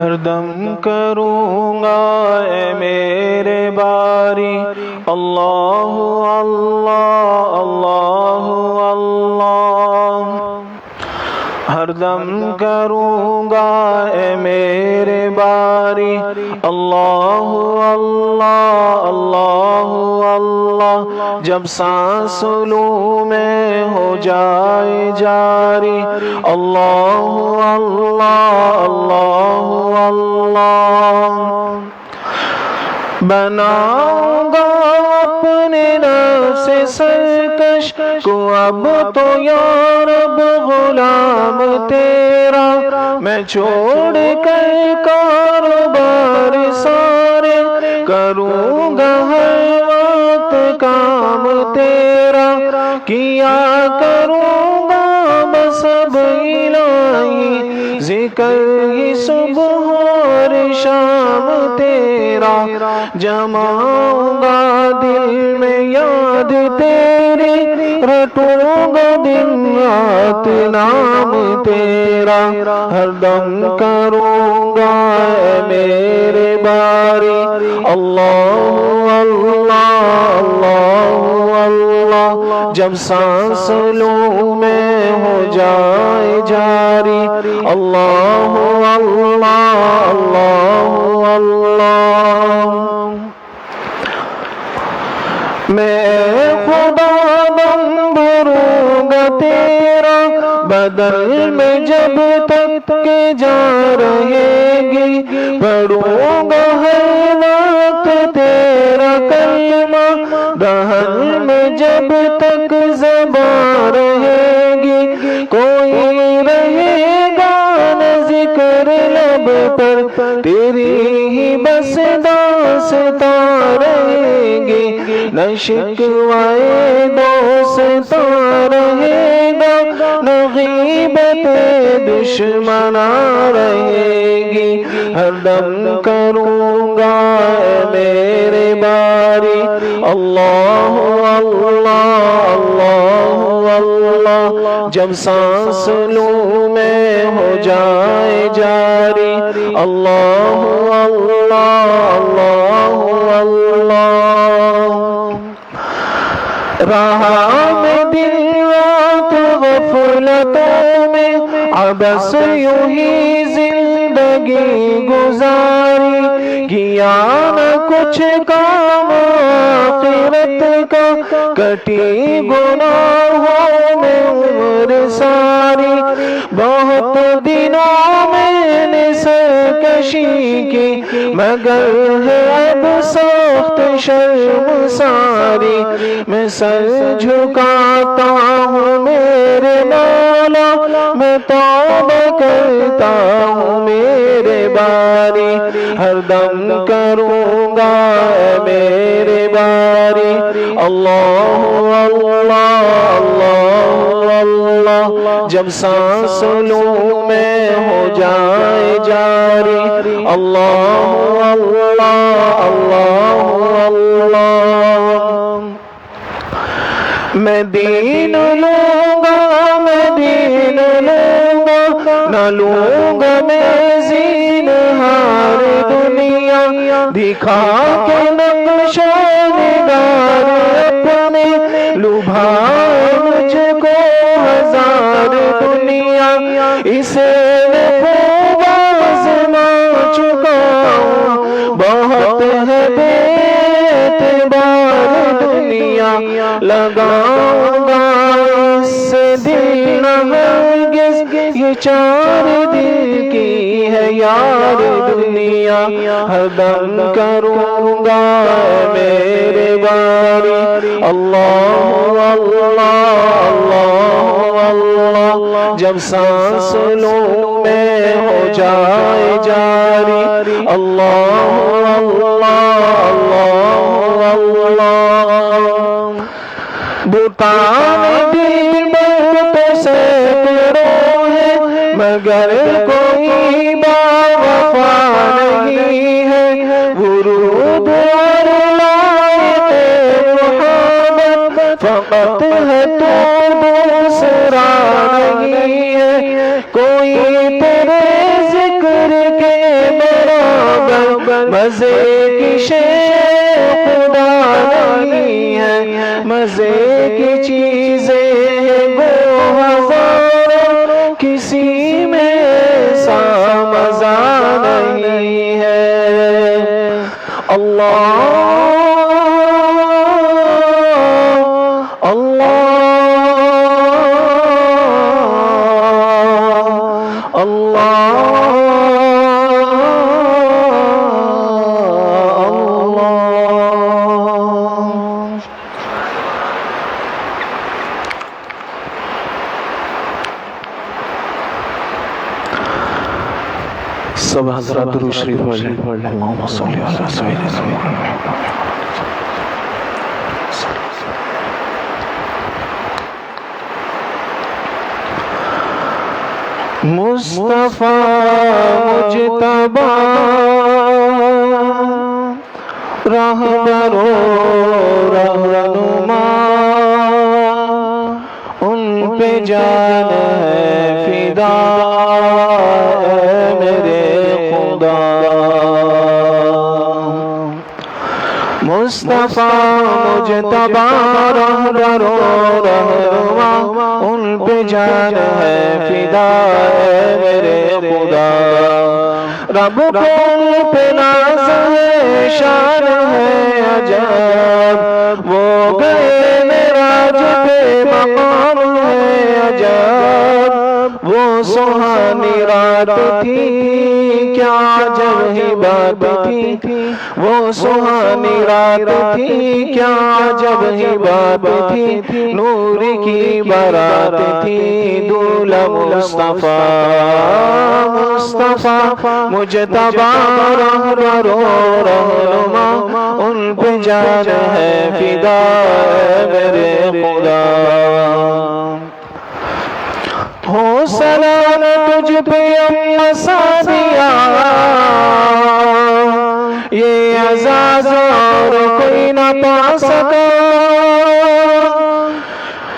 ہر دم کروں گا اے میرے باری اللہ اللہ اللہ اللہ، ہر دم کروں گا اے میرے باری اللہ اللہ اللہ اللہ، جب سانس لوں میں ہو جائے جاری اللہ اللہ اللہ اللہ، بناؤں گا اپنے نفس سرکش کو اب تو یا رب غلام تیرا، میں چھوڑ کر کاروبار سارے کروں گا ہر وقت کام تیرا، کیا کروں گا بس اب الہی ذکر ہی صبح اور شام تیرا، جماؤں گا دل میں یاد تیری، رٹوں گا دن رات نام تیرا، ہر دم کروں گا اے میرے باری اللہ اللہ اللہ اللہ، جب سانس لوں میں ہو جائے جاری اللہ اللہ اللہ اللہ، میں خدا دم بھروں گا تیرا بدل میں جب تک کہ جا رہے گی، پڑھوں گا ہر وقت تیرا کلمہ دہن میں جب تک زبان رہے گی، کوئی رہے گا نہ ذکر لب پر تیری ہی بس داستاں رہے گی، نہ شکوائے دوستاں رہے گا، نہ غیبت دشمناں رہے گی، ہر دم کروں گا اے میرے باری اللہ اللہ اللہ اللہ، جب سانس لوں میں ہو جائے جاری اللہ اللہ اللہ اللہ، رہا میں دن رات غفلتوں میں عبث یوں ہی زندگی گزاری، کیا نہ کچھ کام آخرت کا، کٹی گناہوں میں عمر ساری، بہت دنوں میں نے سرکشی کی مگر ہے اب سخت شرم ساری، میں سر جھکاتا ہوں میرے مولا، میں توبہ کرتا ہوں میرے باری، ہر دم کروں گا اے میرے باری اللہ اللہ اللہ اللہ، جب سانس لوں میں ہو جائے جاری اللہ اللہ اللہ اللہ، میں دین لوں گا میں دین لوں گا، نہ لوں گا میں زینہار دنیا، دکھا کے نقش و نگار اپنے لبھائے مجھ کو ہزار دنیا، اسے میں خوب آزما چکا ہوں، بہت ہے بے اعتبار دنیا، لگاؤں گا اس سے دل نہ ہرگز، یہ چار دل کی ہے یار دنیا، ہر دم کروں گا میرے باری اللہ اللہ اللہ اللہ، جب سانس لوں میں ہو جائے جاری اللہ اللہ اللہ اللہ، بتانے دل میں تو سینکڑوں ہیں مگر کوئی باوفا نہیں ہے، ورود اور لائق محبت فقط ہے تو دوسرا نہیں ہے، کوئی تیرے ذکر کے مزے کی شے خدا نہیں ہے، مزے کی چیزیں وہ ہزاروں، کسی میں ایسا مزہ نہیں ہے۔ اللہ سب حضرات درود شریف پڑھ لیں۔ اللہم صلی علی سیدنا محمد۔ مصطفیٰ مجتبیٰ رہبر و رہنما، ان پہ جان ہے فدا میرے خدا۔ مصطفیٰ مجتبیٰ رہبر و رہنما، ان پہ جان ہے فدا میرے خدا۔ رب کو ان پہ ناز ہے، شان ہے عجب، وہ گئے معراج پہ مقام ہے عجب۔ وہ سہانی رات تھی، کیا عجب ہی بات تھی، وہ سہانی رات تھی، کیا عجب ہی بات تھی، نور کی بارات تھی، دولہ مصطفیٰ مصطفیٰ مجتبیٰ رہبر و رہنما، ان پہ جان ہے فدا میرے خدا۔ ہو سلام تجھ پہ اما سعدیہ، یہ اعزاز اور کوئی نہ پا سکا۔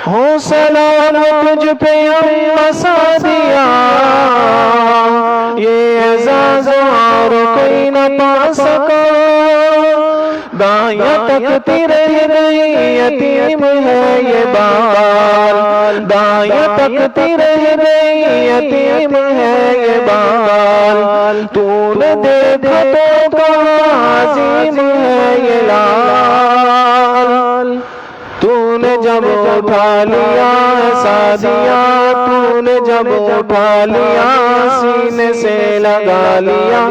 ہو سلام تجھ پہ اما سعدیہ، یہ اعزاز اور کوئی نہ پا سکا۔ دائیں تکتی رہ گئی یتیم ہے یہ بال، دائیں تکتی رہ گئی یتیم ہے یہ بال، تو نے دیکھا تو کہا عظیم ہے یہ لال۔ تو نے جب اٹھا لیا سعدیہ، تو نے جب اٹھا لیا سینے سے لگا لیا،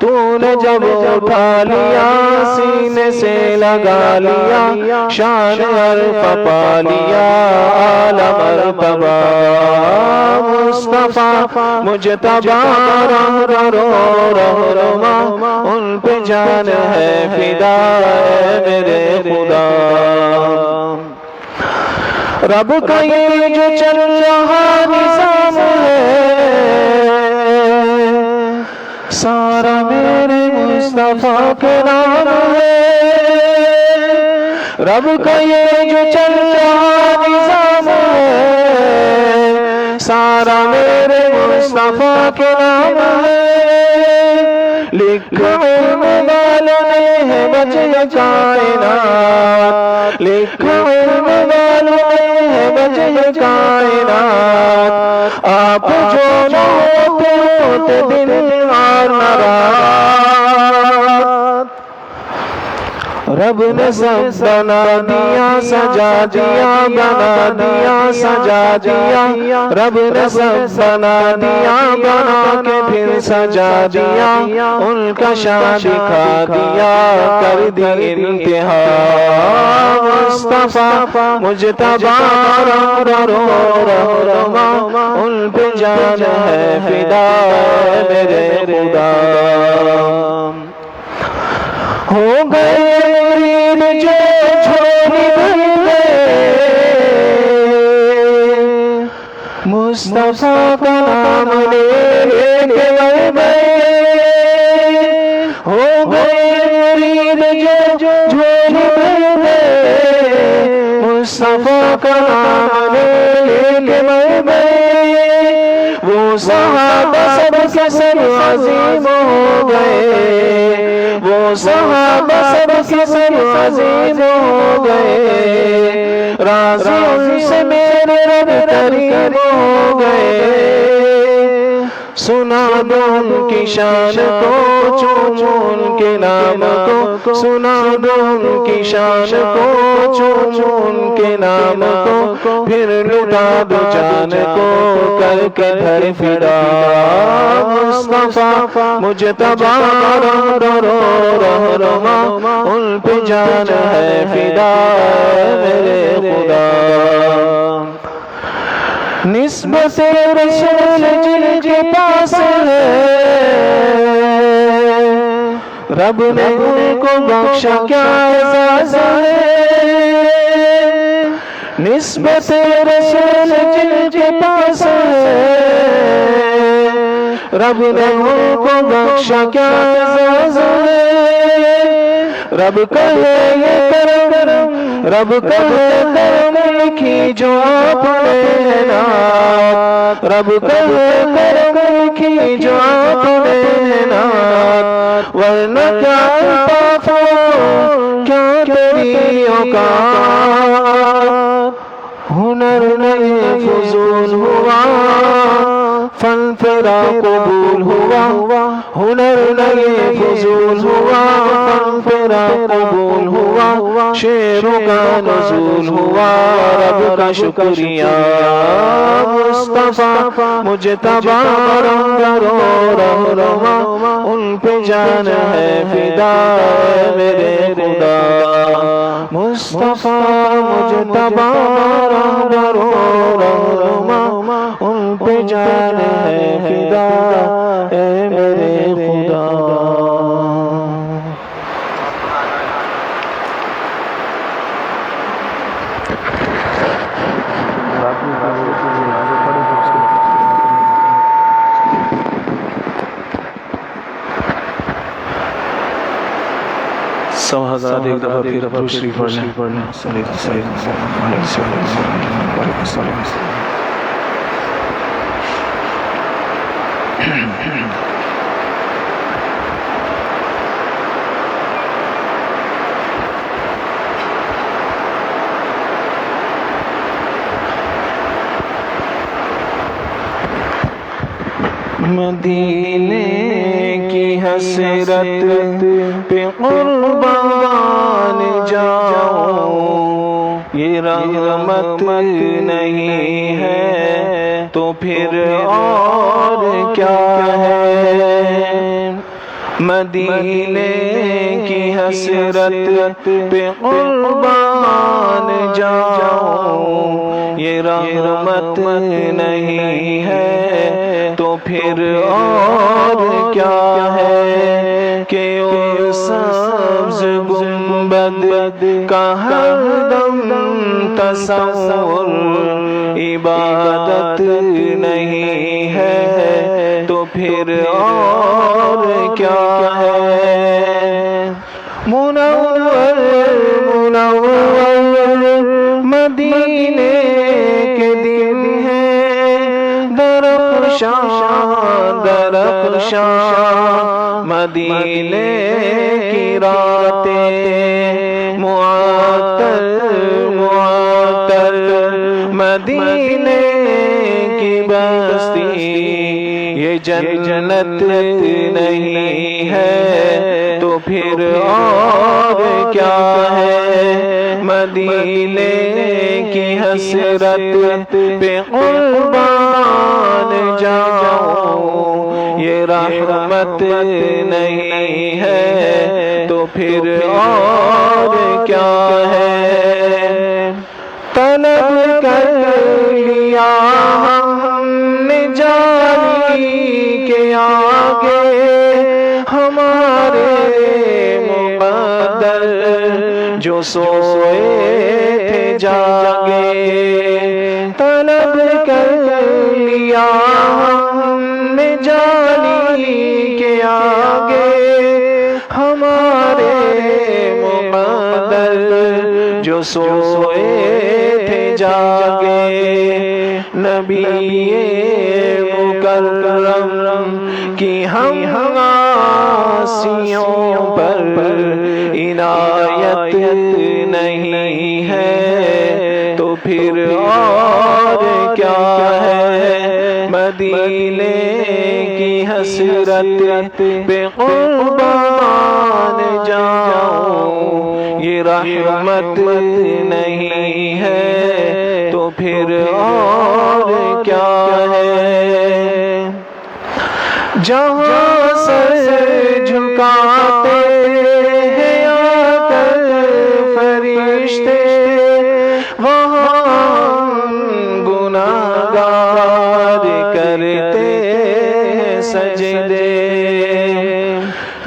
تو نے جب اٹھا لیا سینے سے لگا لیا، شان عرف پا لیا اعلی مرتبہ۔ مصطفیٰ مجتبیٰ رہبر و رہنما، ان پہ جان ہے فدا میرے خدا۔ رب کا یہ جو چل رہا نظام ہے، سارا میرے مصطفیٰ کے نام ہے۔ رب کا یہ جو چل رہا نظام ہے، سارا میرے مصطفیٰ کے نام ہے۔ لکھا علم والوں نے ہے وجہ کائنات، لکھا علم والوں نے ہے وجہ کائنات، آپ جو نہ ہوتے دن اور نہ رات۔ رب نے سب بنا دیا، سجا دیا، بنا دیا، سجا دیا، رب نے سب بنا دیا، بنا کے پھر سجا دیا، ان کا شان دکھا دیا، کر دی انتہا۔ مصطفیٰ مجتبیٰ رہبر و رہنما، ان پہ جان ہے فدا میرے خدا۔ ہو گئے مرید جو چھوڑی گئے، مصطفیٰ کا نام لے کے گئے۔ ہو گئے مرید جو چھوڑی گئے، مصطفیٰ کا نام لے کے گئے۔ وہ صحابہ سب کے سب عظیم ہو گئے، صحابہ سب کے سب عظیم ہو گئے، راضی ان سے میرے رب قریب ہو گئے، سنا دو ان کی شان کو، چومو ان کے نام کو، سنا دو ان کی شان کو، چومو ان کے نام کو، پھر لٹا دو جان کو، کر کے گھر فدا، مصطفیٰ مجتبی رہنما، ان پہ جان ہے فدا میرے خدا، نسبت رسول جن کے پاس ہے، رب نے ان کو بخشا کیا اعزاز ہے، نسبت رسول جن کے پاس ہے، رب نے ان کو بخشا کیا اعزاز ہے، رب کہے یہ کرم، رب کہے کرم لکھی جو اپنے نات، رب کہے کرم لکھی جو اپنے نات، ورنہ کیا الطاف کیا تیری اوقات، ہنر نہیں فضول ہوا، فن تیرا قبول ہوا، ہنر نہیں فضول ہوا، فن تیرا قبول ہوا، شعروں کا نزول ہوا، رب کا شکریہ، مصطفیٰ مجتبی رہنما، ان پہ جان ہے فدا میرے خدا، مصطفیٰ مجتبی رہنما، ان پہ جان ہے فدا اے میرے خدا۔ سو ہزار ایک دفعہ پھر درود شریف پڑھنا، مدینے کی حسرت پہ قربان جاؤں، یہ رحمت نہیں ہے تو پھر اور کیا ہے، مدینے کی حسرت پہ قربان جاؤں، یہ رحمت نہیں ہے تو پھر اور کیا ہے، کہ اس سبز گنبد کا ہر دم تصور عبادت نہیں ہے تو پھر اور کیا ہے، منور منور مدینے کے دن ہے، درخشاں درخشاں مدینے کی راتیں، معطر معطر مدینے کی بستی، یہ جنت نہیں ہے تو پھر اور کیا ہے، مدینے کی حسرت پہ قربان جاؤں، یہ رحمت نہیں ہے تو پھر اور کیا ہے، طلب کر لیا ہم نے جانی کے آگے، ہمارے مقدر جو سوئے تھے جاگے، طلب کر لیا ہم نے جانی کے آگے، ہمارے مقدر جو سوئے تھے جاگے، نبی مکرم کی ہم آسیوں پر عنایت نہیں ہے تو پھر اور کیا ہے؟ مدینے کی حسرت پہ قربان جاؤں، یہ رحمت نہیں ہے تو پھر اور کیا ہے؟ جہاں سر جھکاتے ہیں آ کر فرشتے، وہاں گناہگار کرتے ہیں سجدے۔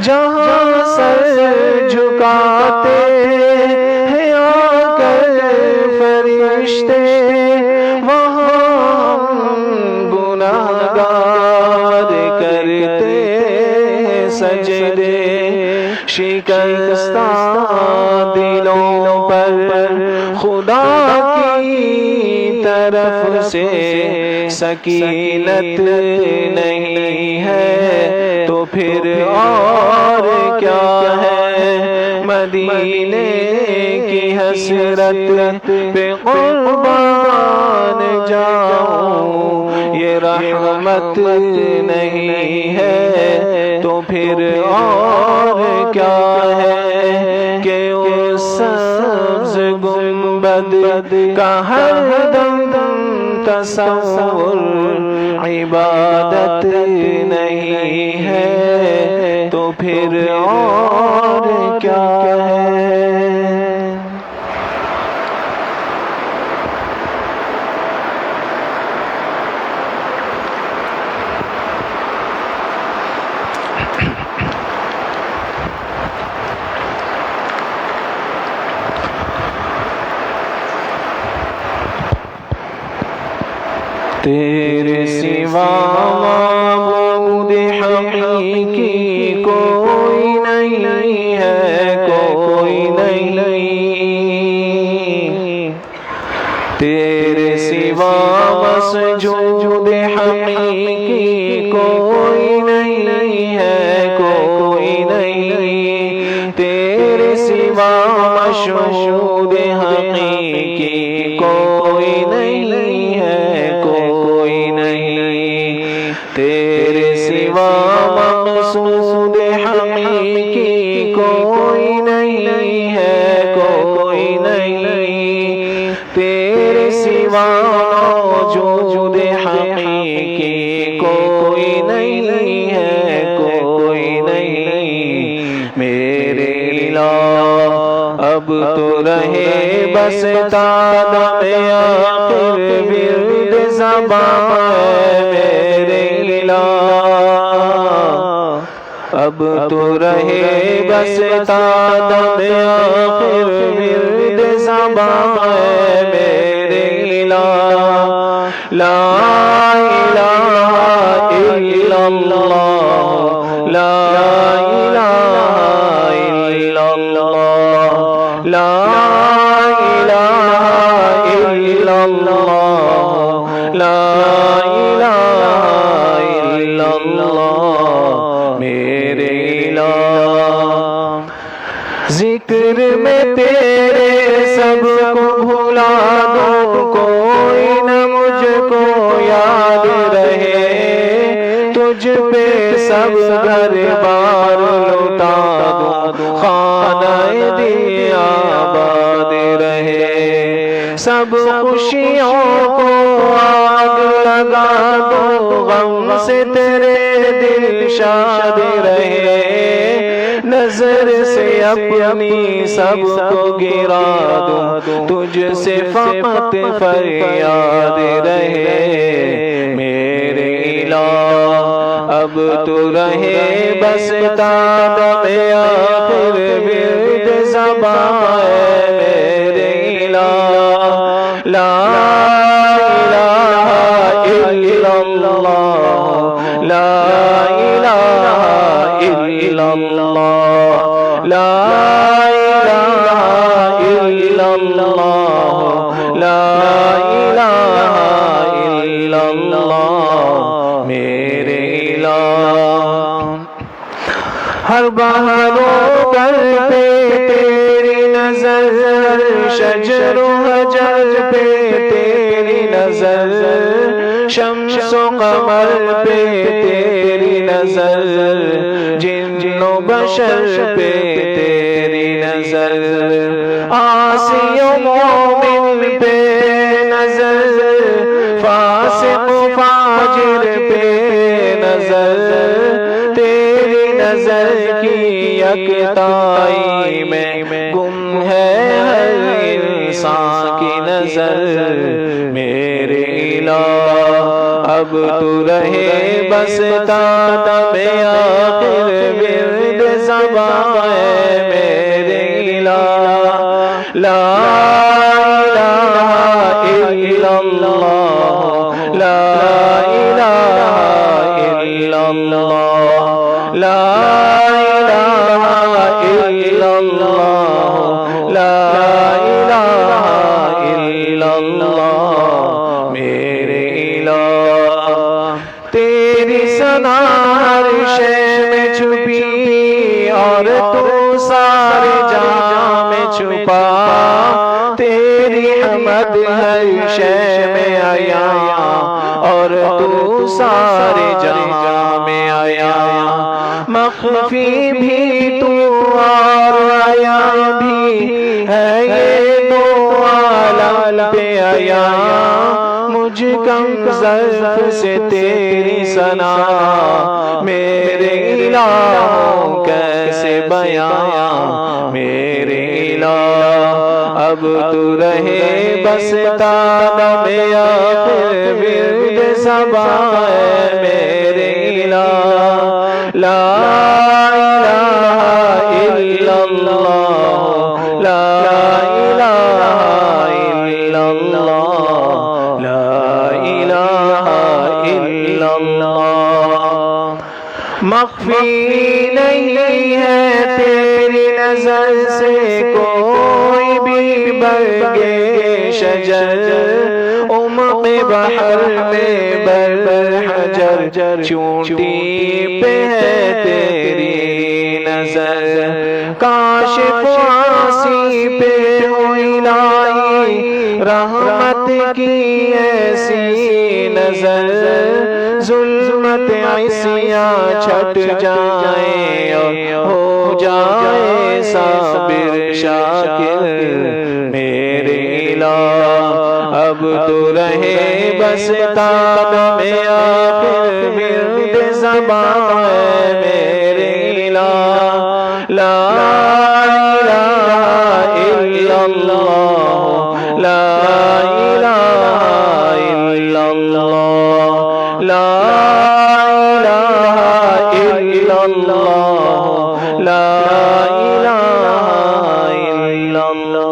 جہاں سر جھکاتے ہیں آ کر فرشتے، وہاں گناہگار کرتے ہیں سجدے۔ شکستہ دلوں پر خدا کی طرف سے سکینت نہیں ہے تو پھر اور کیا ہے؟ مدینے کی حسرت پہ قربان جاؤں، یہ رحمت نہیں ہے تو پھر اور کیا ہے؟ کہ اس سبز گنبد کا ہر دم تصور عبادت نہیں ہے تو پھر اور کیا ہے؟ تیرے سوا معبود حقیقی کوئی نہیں ہے، کوئی نہیں۔ تیرے سوا مسجود حقیقی کوئی نہیں ہے، کوئی نہیں۔ تیرے سوا مشہود حقیقی کوئی نہیں ہے، کوئی نہیں۔ تیرے سوا مقصود حقیقی کوئی نہیں ہے، کوئی نہیں۔ تیرے سوا موجود حقیقی کوئی نہیں ہے، کوئی نہیں۔ میرے الہ اب تو رہے بس تادم آخر ورد زبان میرے الہ، اب تو رہے بس تادم آخر ورد زبان میرے الہ۔ لا الہ الا اللہ، لا الہ الا اللہ، لا الہ الا اللہ، لا الہ الا اللہ میرے الہ۔ ذکر میں تیرے سب کو بھلا دوں، کوئی نہ مجھ کو یاد رہے، تجھ پہ سب گھر بار لوٹا دوں، خانہ دی آباد رہے۔ سب خوشیوں کو آگ لگا دو، غم سے تیرے دل شاد رہے، نظر سے اپنی سب کو گرا دوں، تجھ سے فقط فریاد رہے میرے الہ۔ اب تو رہے بس تادم آخر ورد زبان میرے الہ۔ لا الہ الا اللہ، لا الہ الا اللہ، لا الہ الا اللہ، لا الہ الا اللہ میرے الہ۔ ہر بہار و گر پہ تیری نظر، ہر شجر و حجر پہ تیری نظر، شمس و قمر پہ تیری نظر، جن و بشر پہ تیری نظر، عاصی و مومن پہ نظر، فاسق و فاجر پہ نظر، تیری نظر کی یکتائی میں گم ہے ہر انسان کی نظر، میرے الہ اب تو رہے بس دم آخر ورد زبان ہے میرے الہ، لا الہ الا اللہ، لا الہ الا اللہ، لا الہ الا اللہ، لا الہ الا اللہ، میرے الہ تیری ثنا ہر شے میں چھپی اور تو سارے جہاں میں چھپا، تیری حمد ہر شے میں آیا اور تو سارے جہاں میں آیا، مخفی بھی تو اور آیا بھی ہے یہ دو عالم پہ آیا، مجھ کم ظرف سے تیری ثنا میرے الہ کیسے بیان، میرے الہ اب تو رہے بس دم آخر ورد زبان ہے میرے الہ، لا الہ الا اللہ، لا الہ الا اللہ، لا الہ الا اللہ، مخفی نہیں ہے تیری نظر سے کوئی بھی برگے شجر، عمق بحر میں بر حجر چونٹی پہ ہے تیری نظر، کاشف عاصی پہ ہو الہی رحمت کی ایسی نظر، ظلمت عصیاں چھٹ جائیں اور ہو جائے صابر شاکر، میرے الہ اب تو رہے بس دم آخر ورد زبان ہے میرے الہ، لا الہ الا اللہ، لا الہ الا اللہ، لا الہ الا اللہ، لا الہ الا اللہ۔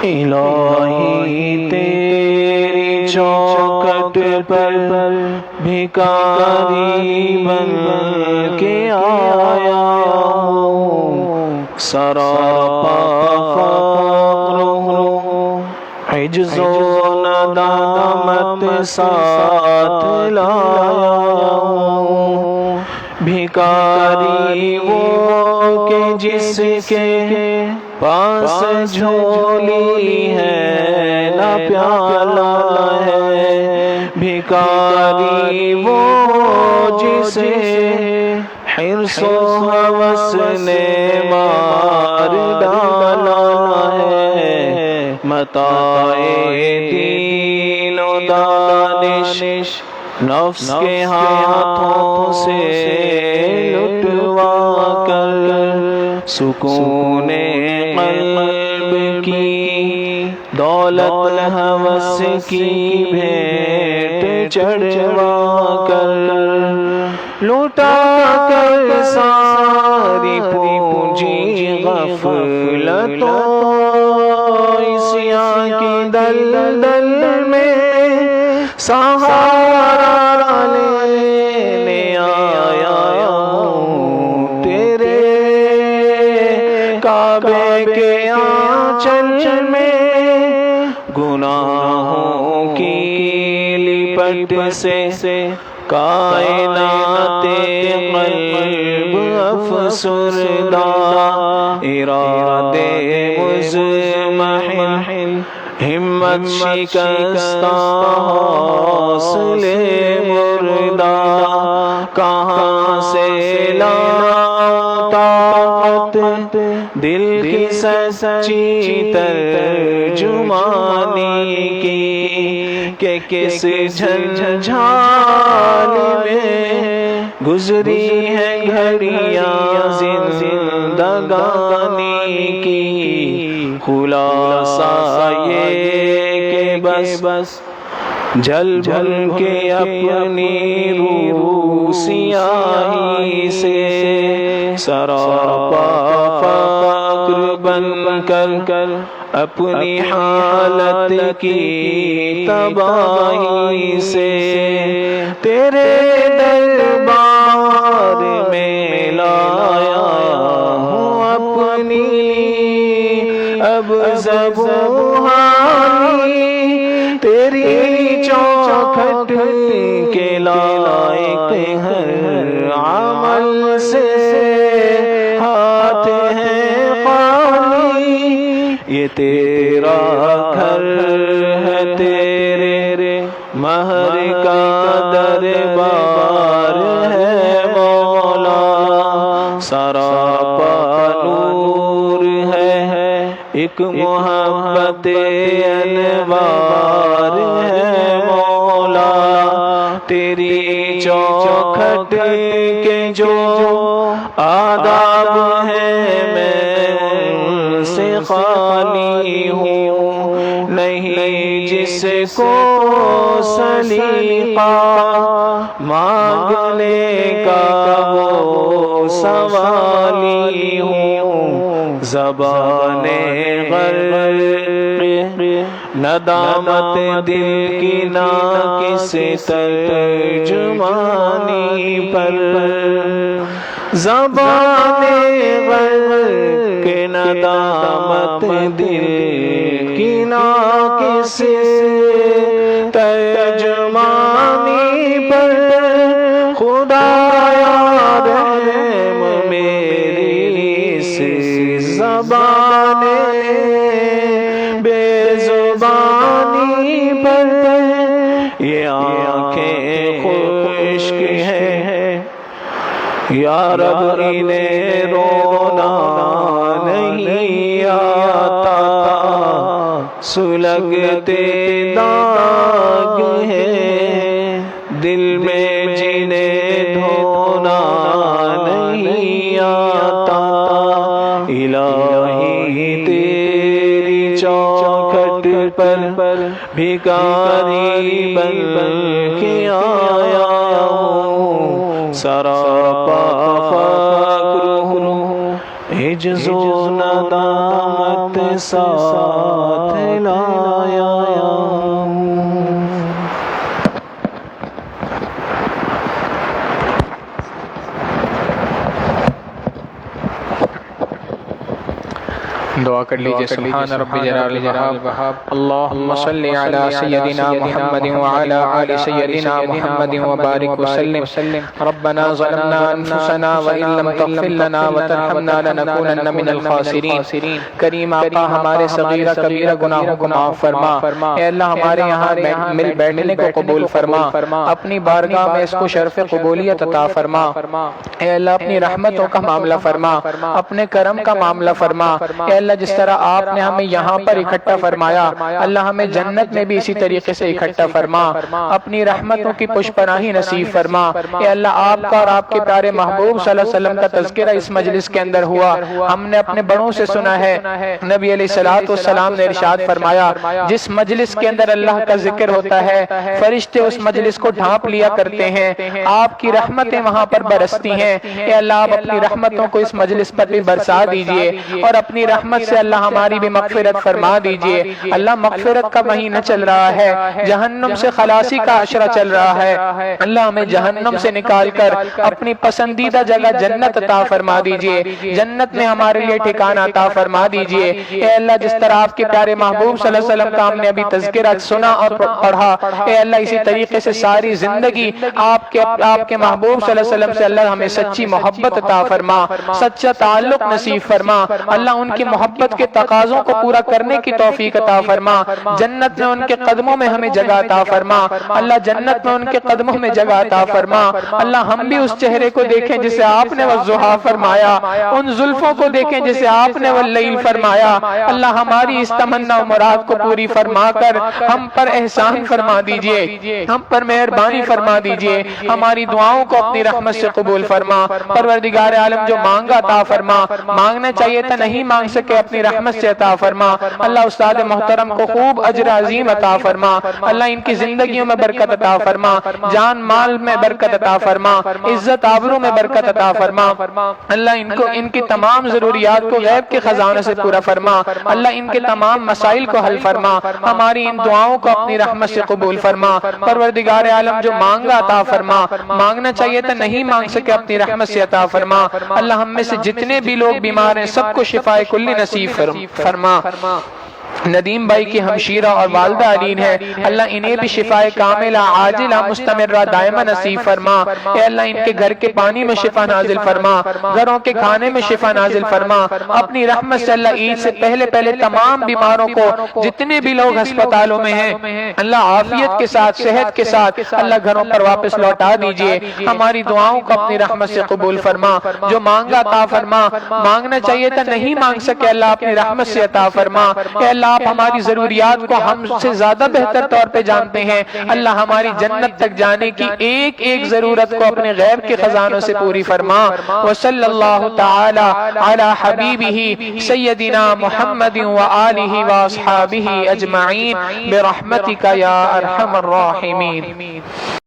الہی تیری چوکھٹ پر بھکاری بن کے آیا ہوں، سراپا فقر عجز و ندامت ساتھ لایا ہوں، بھکاری وہ کہ جس کے پاس جھولی ہے نہ پیالہ ہے، بھکاری وہ جسے حرص و ہوس نے مار ڈالا ہے، متاع دین و دانش نفس کے ہاتھوں سے لٹوا کر سکون قلب کی دولت ہوس کی بھیٹ چڑھوا کر لوٹا کر ساری پونجی غفلتوں عصیاں کی دلدل میں سہارا لینے آیا ہوں تیرے کعبے کے آنچل میں گناہوں کی لپٹ سے کائنات قلب افسردہ ارادے مزمحل ہمت شکستہ حوصلے مردہ کہاں سے لاؤں طاقت دل کی سچی ترجمانی کی کہ کس جھنجھال میں گزری ہے گھڑیاں زندگانی کی خلاصہ یہ کہ بس جل کے اپنی روح سیاہی سے سراپا فقر بن کر اپنی حالت کی تباہی سے تیرے دربار میں لایا ہوں اپنی اب زبانی تیری چوکھٹ کے لائق ہر عمل سے ہاتھ ہے خالی یہ تیرا گھر ہے تیرے مہر کا دربار ہے مولا سراپا نور ہے ایک محبت انوار ہے مولا تیری چوکھٹ کے جو آداب ہیں میں ان سے خالی ہوں نہیں جس کو سلیقہ مانگنے کا وہ سوالی ہوں زبان غرق ندامت دل کی نہ کسی ترجمانی پر زبان غرق ندامت دل کی نہ کسی ترجمانی پر خدایا رحم میری اس زبان بے زبانی پر یہ آنکھیں خشک ہیں یا رب انہیں رونا نہیں آتا سلگتے داغ ہیں دل میں جنہیں دھونا نہیں آتا الہی تیری چوکھٹ پر بھکاری بن کے آیا ہوں سراپا فقر عجز و ندامت ساتھ لایا دعا کر لیجئے سبحان رب جلال الوہاب اللہم صلی علی سیدنا محمد وعلی آل سیدنا محمد وبارک وسلم ربنا ظلمنا انفسنا وإن لم تغفر لنا وترحمنا لنکونن من الخاسرین کریم آقا ہمارے صغیرہ کبیرہ گناہوں کو معاف فرما اے اللہ ہمارے یہاں مل بیٹھنے کو قبول فرما اپنی بارگاہ میں اس کو شرف قبولیت عطا فرما اے اللہ اپنی رحمتوں کا معاملہ فرما اپنے کرم کا معاملہ فرما اے اللہ اللہ جس طرح آپ نے ہمیں یہاں پر اکٹھا فرمایا اللہ ہمیں جنت میں بھی اسی طریقے سے اکٹھا فرما، اپنی رحمتوں کی پشت پناہی نصیب فرما۔ اے اللہ آپ کا اور آپ کے پیارے محبوب صلی اللہ علیہ وسلم کا تذکرہ اس مجلس کے اندر ہوا، ہم نے اپنے بڑوں سے سنا ہے، نبی علیہ السلام نے ارشاد فرمایا جس مجلس کے اندر اللہ کا ذکر ہوتا ہے فرشتے اس مجلس کو ڈھانپ لیا کرتے ہیں، آپ کی رحمتیں وہاں پر برستی ہیں۔ اے اللہ آپ اپنی رحمتوں کو اس مجلس پر بھی برسا دیجئے اور اپنی رحمت سے اللہ ہماری بھی مغفرت فرما دیجئے۔ اللہ مغفرت کا مہینہ چل رہا ہے، جہنم سے خلاصی کا عشرہ چل رہا ہے، اللہ ہمیں جہنم سے نکال کر اپنی پسندیدہ جگہ جنت عطا فرما دیجئے، جنت میں ہمارے لیے ٹھکانہ عطا فرما دیجئے۔ اے اللہ جس طرح آپ کے پیارے محبوب صلی اللہ علیہ وسلم کا ہم نے ابھی تذکرہ سنا اور پڑھا، اے اللہ اسی طریقے سے ساری زندگی آپ کے محبوب صلی اللہ علیہ وسلم سے اللہ ہمیں سچی محبت عطا فرما، سچا تعلق نصیب فرما، اللہ ان کی محبت کے تقاضوں کو پورا کرنے کی توفیق عطا فرما، جنت میں ان کے قدموں میں ہمیں جگہ عطا فرما، اللہ جنت میں ان کے قدموں میں جگہ عطا فرما، اللہ ہم بھی اس چہرے کو دیکھیں جسے آپ نے والضحیٰ فرمایا، ان زلفوں کو دیکھیں جسے آپ نے واللیل فرمایا، اللہ ہماری اس تمنا و مراد کو پوری فرما کر ہم پر احسان فرما دیجئے، ہم پر مہربانی فرما دیجئے، ہماری دعاؤں کو اپنی رحمت سے قبول فرما، پروردگار عالم جو مانگا عطا فرما، مانگنا چاہیے تھا نہیں مانگ سکے اپنی رحمت سے عطا فرما، اللہ استاد محترم کو خوب اجر عظیم عطا فرما، اللہ ان کی زندگیوں میں برکت عطا فرما، جان مال میں برکت عطا فرما، عزت آبرو میں برکت عطا فرما، اللہ ان کی تمام ضروریات کو غیب کے خزانے سے پورا فرما، اللہ ان کے تمام مسائل کو حل فرما، ہماری ان دعاؤں کو اپنی رحمت سے قبول فرما، پروردگار عالم جو مانگا عطا فرما، مانگنا چاہیے تھا نہیں مانگ سکے اپنی رحمت سے عطا فرما، اللہ ہم میں سے جتنے بھی لوگ بیمار ہیں سب کو شفائے کلی نصیب فرما، ندیم بھائی کی ہمشیرہ اور والدہ علین ہے اللہ انہیں بھی شفائے کاملہ عاجلہ مستمرہ دائمہ نصیب فرما، اے اللہ ان کے گھر کے پانی میں شفا نازل فرما، گھروں کے کھانے میں شفا نازل فرما، اپنی رحمت سے اللہ عید سے پہلے تمام بیماروں کو جتنے بھی لوگ ہسپتالوں میں ہیں اللہ عافیت کے ساتھ صحت کے ساتھ اللہ گھروں پر واپس لوٹا دیجئے، ہماری دعاؤں کو اپنی رحمت سے قبول فرما، جو مانگا عطا فرما، مانگنا چاہیے تھا نہیں مانگ سکے اللہ اپنی رحمت سے عطا فرما، اے اللہ آپ ہماری ضروریات کو ہم سے زیادہ بہتر طور پہ جانتے ہیں، اللہ ہماری جنت تک جانے کی ایک ایک ضرورت کو اپنے غیب کے خزانوں سے پوری فرما، وصلی اللہ تعالی علی حبیبہ سیدنا محمد وآلہ واصحابہ اجمعین برحمتک یا ارحم الراحمین۔